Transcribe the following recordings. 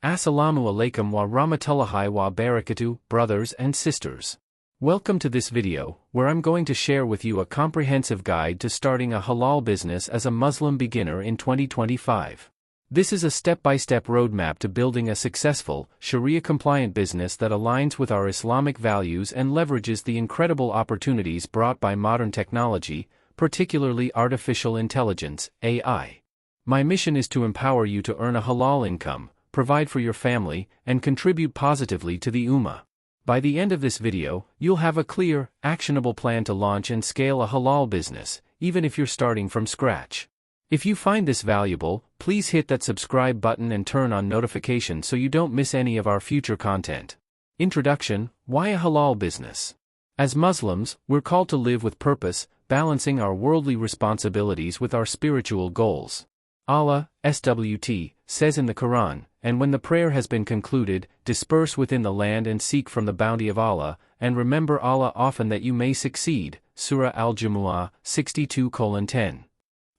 Assalamu alaikum wa rahmatullahi wa barakatuh, brothers and sisters. Welcome to this video, where I'm going to share with you a comprehensive guide to starting a halal business as a Muslim beginner in 2025. This is a step-by-step roadmap to building a successful, sharia-compliant business that aligns with our Islamic values and leverages the incredible opportunities brought by modern technology, particularly artificial intelligence, AI. My mission is to empower you to earn a halal income, provide for your family, and contribute positively to the Ummah. By the end of this video, you'll have a clear, actionable plan to launch and scale a halal business, even if you're starting from scratch. If you find this valuable, please hit that subscribe button and turn on notifications so you don't miss any of our future content. Introduction: Why a halal business? As Muslims, we're called to live with purpose, balancing our worldly responsibilities with our spiritual goals. Allah, SWT, says in the Quran, "And when the prayer has been concluded, disperse within the land and seek from the bounty of Allah, and remember Allah often that you may succeed." Surah Al-Jumu'ah, 62:10.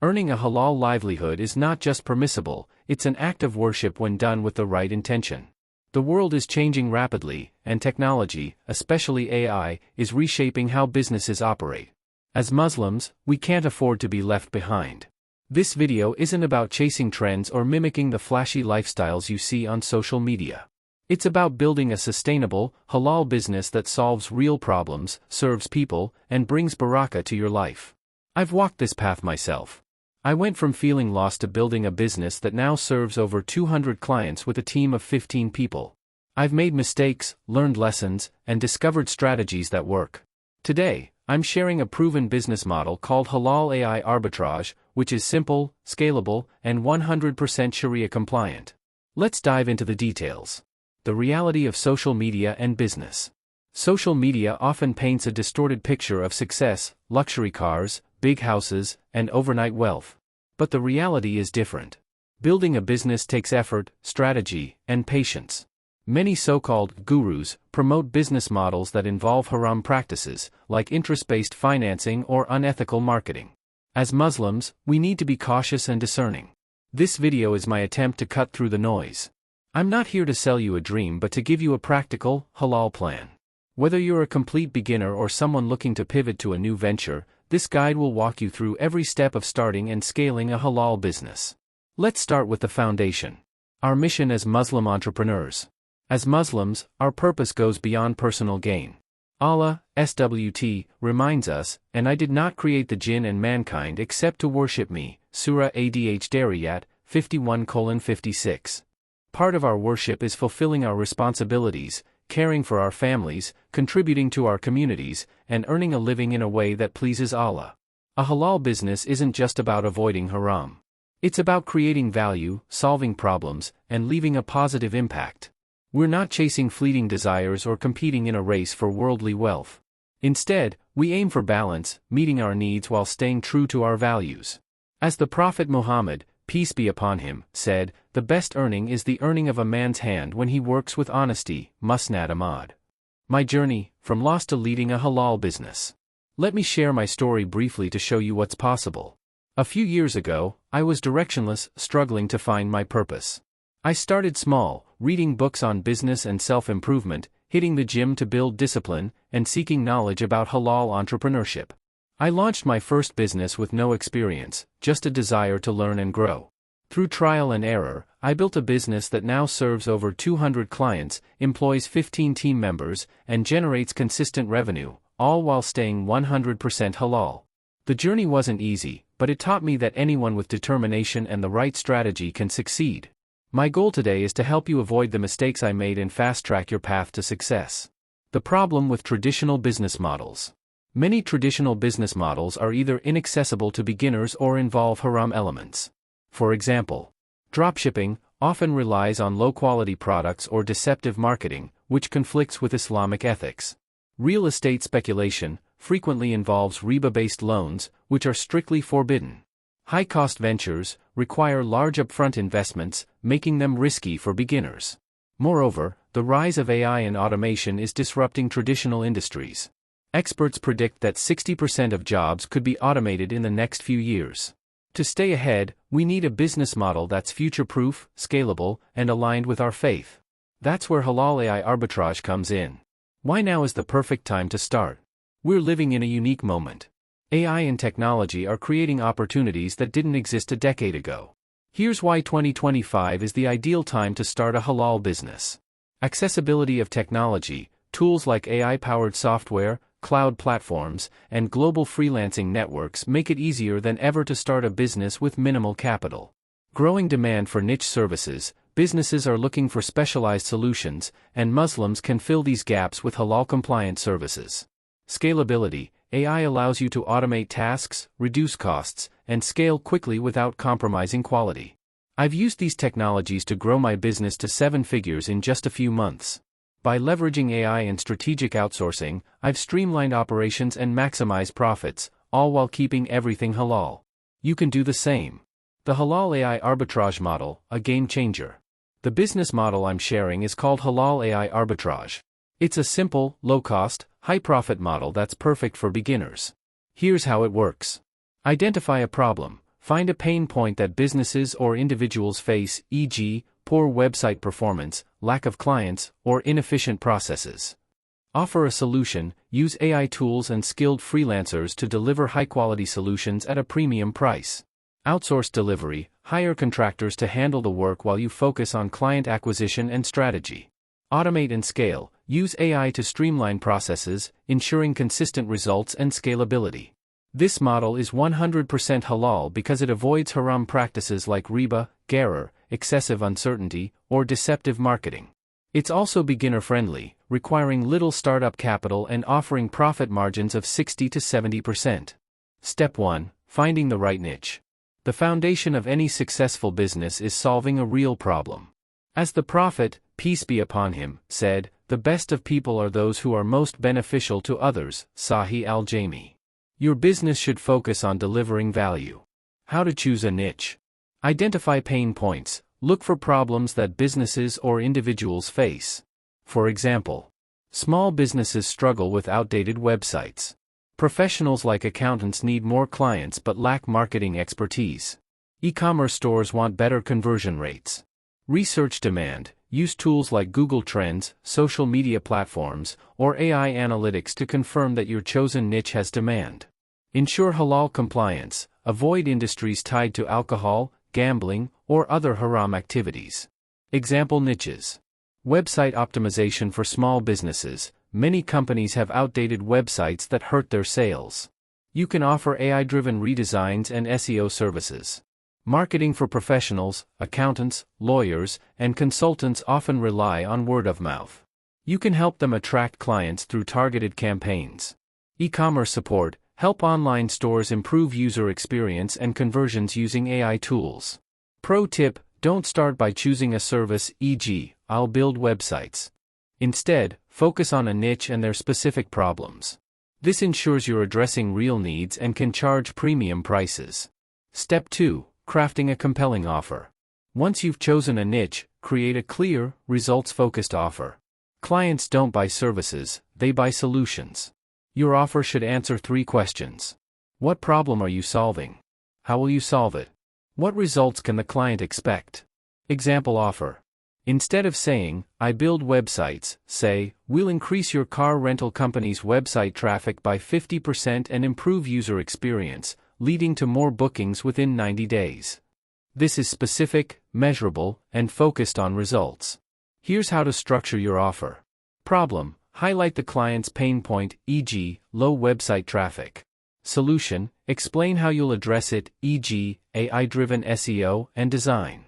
Earning a halal livelihood is not just permissible, it's an act of worship when done with the right intention. The world is changing rapidly, and technology, especially AI, is reshaping how businesses operate. As Muslims, we can't afford to be left behind. This video isn't about chasing trends or mimicking the flashy lifestyles you see on social media. It's about building a sustainable, halal business that solves real problems, serves people, and brings barakah to your life. I've walked this path myself. I went from feeling lost to building a business that now serves over 200 clients with a team of 15 people. I've made mistakes, learned lessons, and discovered strategies that work. Today, I'm sharing a proven business model called Halal AI Arbitrage, which is simple, scalable, and 100% Sharia compliant. Let's dive into the details. The reality of social media and business. Social media often paints a distorted picture of success, luxury cars, big houses, and overnight wealth. But the reality is different. Building a business takes effort, strategy, and patience. Many so-called gurus promote business models that involve haram practices, like interest-based financing or unethical marketing. As Muslims, we need to be cautious and discerning. This video is my attempt to cut through the noise. I'm not here to sell you a dream but to give you a practical, halal plan. Whether you're a complete beginner or someone looking to pivot to a new venture, this guide will walk you through every step of starting and scaling a halal business. Let's start with the foundation. Our mission as Muslim entrepreneurs. As Muslims, our purpose goes beyond personal gain. Allah, SWT, reminds us, "And I did not create the jinn and mankind except to worship me." Surah Ad-Dariyat, 51:56. Part of our worship is fulfilling our responsibilities, caring for our families, contributing to our communities, and earning a living in a way that pleases Allah. A halal business isn't just about avoiding haram. It's about creating value, solving problems, and leaving a positive impact. We're not chasing fleeting desires or competing in a race for worldly wealth. Instead, we aim for balance, meeting our needs while staying true to our values. As the Prophet Muhammad, peace be upon him, said, "The best earning is the earning of a man's hand when he works with honesty." Musnad Ahmad. My journey, from lost to leading a halal business. Let me share my story briefly to show you what's possible. A few years ago, I was directionless, struggling to find my purpose. I started small, reading books on business and self-improvement, hitting the gym to build discipline, and seeking knowledge about halal entrepreneurship. I launched my first business with no experience, just a desire to learn and grow. Through trial and error, I built a business that now serves over 200 clients, employs 15 team members, and generates consistent revenue, all while staying 100% halal. The journey wasn't easy, but it taught me that anyone with determination and the right strategy can succeed. My goal today is to help you avoid the mistakes I made and fast-track your path to success. The problem with traditional business models. Many traditional business models are either inaccessible to beginners or involve haram elements. For example, dropshipping often relies on low-quality products or deceptive marketing, which conflicts with Islamic ethics. Real estate speculation frequently involves riba-based loans, which are strictly forbidden. High-cost ventures require large upfront investments, making them risky for beginners. Moreover, the rise of AI and automation is disrupting traditional industries. Experts predict that 60% of jobs could be automated in the next few years. To stay ahead, we need a business model that's future-proof, scalable, and aligned with our faith. That's where Halal AI Arbitrage comes in. Why now is the perfect time to start? We're living in a unique moment. AI and technology are creating opportunities that didn't exist a decade ago. Here's why 2025 is the ideal time to start a halal business. Accessibility of technology, tools like AI-powered software, cloud platforms, and global freelancing networks make it easier than ever to start a business with minimal capital. Growing demand for niche services, businesses are looking for specialized solutions, and Muslims can fill these gaps with halal-compliant services. Scalability, AI allows you to automate tasks, reduce costs, and scale quickly without compromising quality. I've used these technologies to grow my business to 7 figures in just a few months. By leveraging AI and strategic outsourcing, I've streamlined operations and maximized profits, all while keeping everything halal. You can do the same. The Halal AI Arbitrage model, a game changer. The business model I'm sharing is called Halal AI Arbitrage. It's a simple, low-cost, high-profit model that's perfect for beginners. Here's how it works. Identify a problem. Find a pain point that businesses or individuals face, e.g., poor website performance, lack of clients, or inefficient processes. Offer a solution. Use AI tools and skilled freelancers to deliver high-quality solutions at a premium price. Outsource delivery. Hire contractors to handle the work while you focus on client acquisition and strategy. Automate and scale. Use AI to streamline processes, ensuring consistent results and scalability. This model is 100% halal because it avoids haram practices like riba, gharar, excessive uncertainty, or deceptive marketing. It's also beginner-friendly, requiring little startup capital and offering profit margins of 60 to 70%. Step 1. Finding the right niche. The foundation of any successful business is solving a real problem. As the Prophet, peace be upon him, said, "The best of people are those who are most beneficial to others." Sahih al-Jami. Your business should focus on delivering value. How to choose a niche. Identify pain points. Look for problems that businesses or individuals face. For example, small businesses struggle with outdated websites. Professionals like accountants need more clients but lack marketing expertise. E-commerce stores want better conversion rates. Research demand. Use tools like Google Trends, social media platforms, or AI analytics to confirm that your chosen niche has demand. Ensure halal compliance. Avoid industries tied to alcohol, gambling, or other haram activities. Example niches. Website optimization for small businesses. Many companies have outdated websites that hurt their sales. You can offer AI-driven redesigns and SEO services. Marketing for professionals. Accountants, lawyers, and consultants often rely on word of mouth. You can help them attract clients through targeted campaigns. E-commerce support. Help online stores improve user experience and conversions using AI tools. Pro tip: don't start by choosing a service, e.g., I'll build websites. Instead, focus on a niche and their specific problems. This ensures you're addressing real needs and can charge premium prices. Step 2. Crafting a compelling offer. Once you've chosen a niche, create a clear, results-focused offer. Clients don't buy services, they buy solutions. Your offer should answer 3 questions. What problem are you solving? How will you solve it? What results can the client expect? Example offer. Instead of saying, "I build websites," say, "We'll increase your car rental company's website traffic by 50% and improve user experience, leading to more bookings within 90 days. This is specific, measurable, and focused on results. Here's how to structure your offer. Problem. Highlight the client's pain point, e.g., low website traffic. Solution. Explain how you'll address it, e.g., AI-driven SEO and design.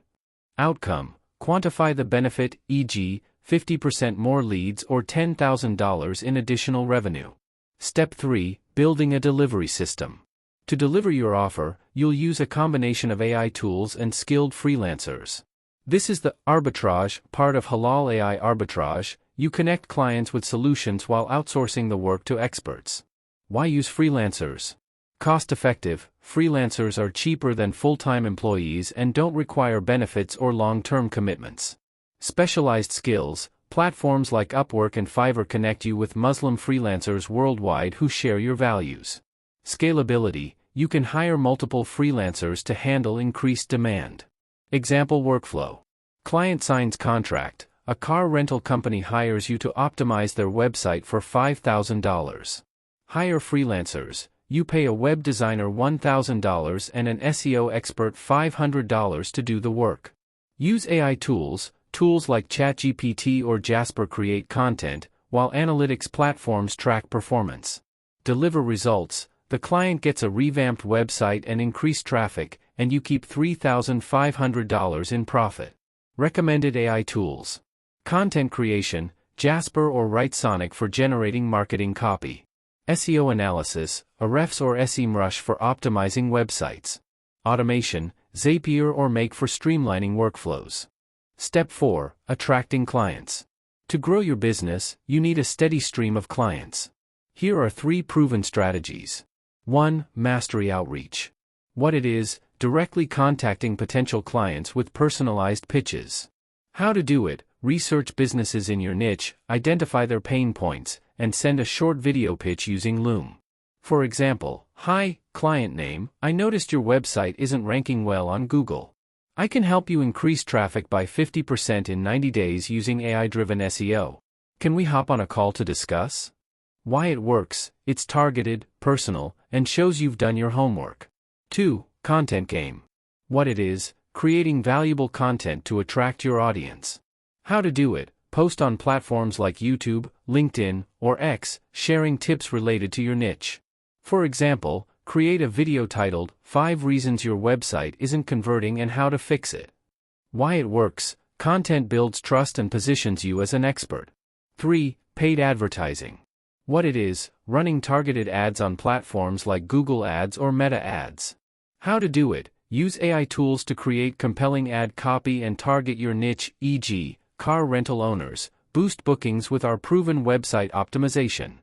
Outcome. Quantify the benefit, e.g., 50% more leads or $10,000 in additional revenue. Step 3. Building a delivery system. To deliver your offer, you'll use a combination of AI tools and skilled freelancers. This is the arbitrage part of Halal AI Arbitrage. You connect clients with solutions while outsourcing the work to experts. Why use freelancers? Cost-effective. Freelancers are cheaper than full-time employees and don't require benefits or long-term commitments. Specialized skills. Platforms like Upwork and Fiverr connect you with Muslim freelancers worldwide who share your values. Scalability. you can hire multiple freelancers to handle increased demand. Example workflow. Client signs contract. A car rental company hires you to optimize their website for $5,000. Hire freelancers. You pay a web designer $1,000 and an SEO expert $500 to do the work. Use AI tools like ChatGPT or Jasper create content, while analytics platforms track performance. Deliver results. The client gets a revamped website and increased traffic, and you keep $3,500 in profit. Recommended AI tools. Content creation, Jasper or WriteSonic for generating marketing copy. SEO analysis, Ahrefs or SEMrush for optimizing websites. Automation, Zapier or Make for streamlining workflows. Step 4. Attracting clients. To grow your business, you need a steady stream of clients. Here are 3 proven strategies. 1. Mastery outreach. What it is: directly contacting potential clients with personalized pitches. How to do it: research businesses in your niche, identify their pain points, and send a short video pitch using Loom. For example, "Hi, client name, I noticed your website isn't ranking well on Google. I can help you increase traffic by 50% in 90 days using AI-driven SEO. Can we hop on a call to discuss?" Why it works: it's targeted, personal, and shows you've done your homework. 2. Content game. What it is: creating valuable content to attract your audience. How to do it: post on platforms like YouTube, LinkedIn, or X, sharing tips related to your niche. For example, create a video titled, 5 Reasons Your Website Isn't Converting and How to Fix It. Why it works: content builds trust and positions you as an expert. 3. Paid advertising. What it is: running targeted ads on platforms like Google Ads or Meta Ads. How to do it: use AI tools to create compelling ad copy and target your niche, e.g., car rental owners. Boost bookings with our proven website optimization.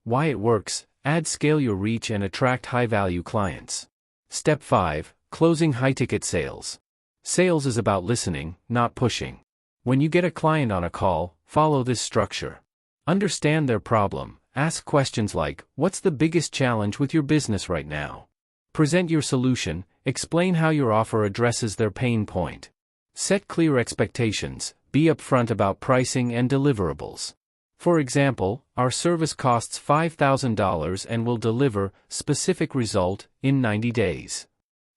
Why it works: ads scale your reach and attract high-value clients. Step 5. Closing high-ticket sales. Sales is about listening, not pushing. When you get a client on a call, follow this structure. Understand their problem. Ask questions like, "What's the biggest challenge with your business right now?" Present your solution. Explain how your offer addresses their pain point. Set clear expectations. Be upfront about pricing and deliverables. For example, "Our service costs $5,000 and will deliver specific result in 90 days.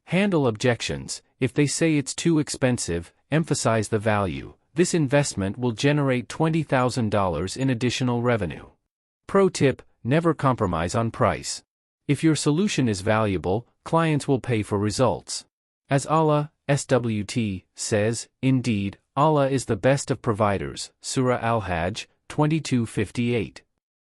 Handle objections. If they say it's too expensive, emphasize the value. This investment will generate $20,000 in additional revenue. Pro tip: never compromise on price. If your solution is valuable, clients will pay for results. As Allah, SWT, says, "Indeed, Allah is the best of providers." Surah Al-Hajj, 22:58.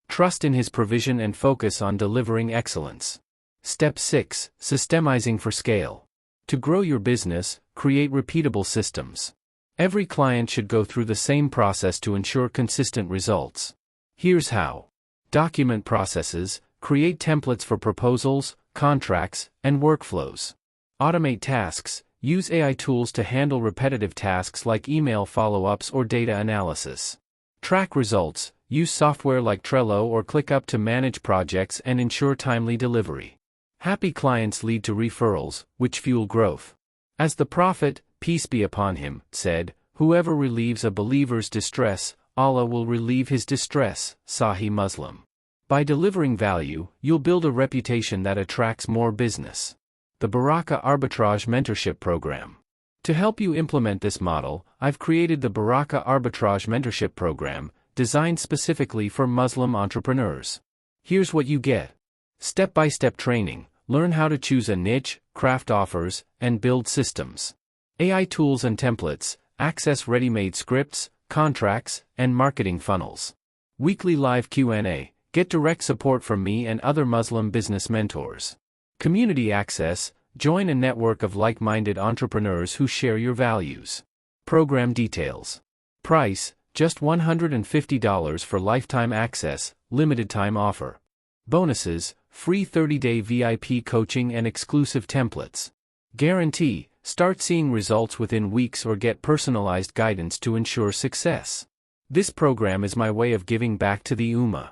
Trust in His provision and focus on delivering excellence. Step 6. Systemizing for scale. To grow your business, create repeatable systems. Every client should go through the same process to ensure consistent results. Here's how. Document processes. Create templates for proposals, contracts, and workflows. Automate tasks. Use AI tools to handle repetitive tasks like email follow-ups or data analysis. Track results. Use software like Trello or ClickUp to manage projects and ensure timely delivery. Happy clients lead to referrals, which fuel growth. As the Prophet, peace be upon him, said, "Whoever relieves a believer's distress, Allah will relieve his distress." Sahih Muslim. By delivering value, you'll build a reputation that attracts more business. The Baraka Arbitrage Mentorship Program. To help you implement this model, I've created the Baraka Arbitrage Mentorship Program, designed specifically for Muslim entrepreneurs. Here's what you get. Step-by-step training. Learn how to choose a niche, craft offers, and build systems. AI tools and templates. Access ready-made scripts, contracts, and marketing funnels. Weekly live Q&A. Get direct support from me and other Muslim business mentors. Community access. Join a network of like-minded entrepreneurs who share your values. Program details. Price: just $150 for lifetime access, limited time offer. Bonuses: free 30-day VIP coaching and exclusive templates. Guarantee: start seeing results within weeks or get personalized guidance to ensure success. This program is my way of giving back to the Ummah.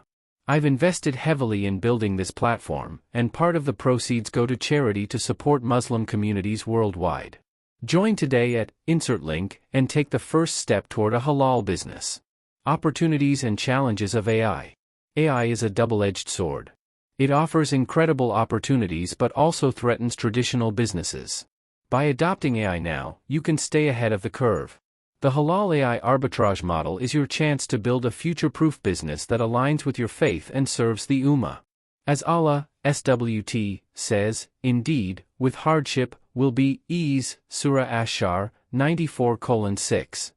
I've invested heavily in building this platform, and part of the proceeds go to charity to support Muslim communities worldwide. Join today at insert link and take the first step toward a halal business. Opportunities and challenges of AI. AI is a double-edged sword. It offers incredible opportunities but also threatens traditional businesses. By adopting AI now, you can stay ahead of the curve. The Halal AI arbitrage model is your chance to build a future-proof business that aligns with your faith and serves the Ummah. As Allah, SWT, says, indeed, with hardship, will be ease, Surah Ash-Shar, 94:6.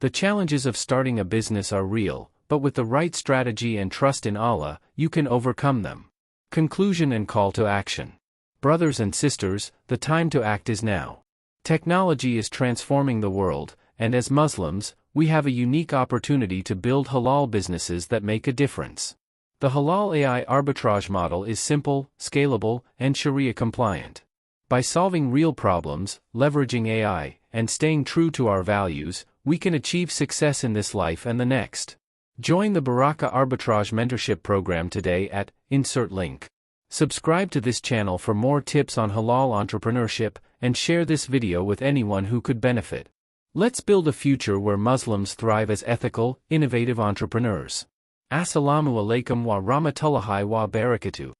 The challenges of starting a business are real, but with the right strategy and trust in Allah, you can overcome them. Conclusion and call to action. Brothers and sisters, the time to act is now. Technology is transforming the world, and as Muslims, we have a unique opportunity to build halal businesses that make a difference. The Halal AI arbitrage model is simple, scalable, and sharia-compliant. By solving real problems, leveraging AI, and staying true to our values, we can achieve success in this life and the next. Join the Baraka Arbitrage Mentorship Program today at insert link. Subscribe to this channel for more tips on halal entrepreneurship, and share this video with anyone who could benefit. Let's build a future where Muslims thrive as ethical, innovative entrepreneurs. Assalamu alaikum wa rahmatullahi wa barakatuh.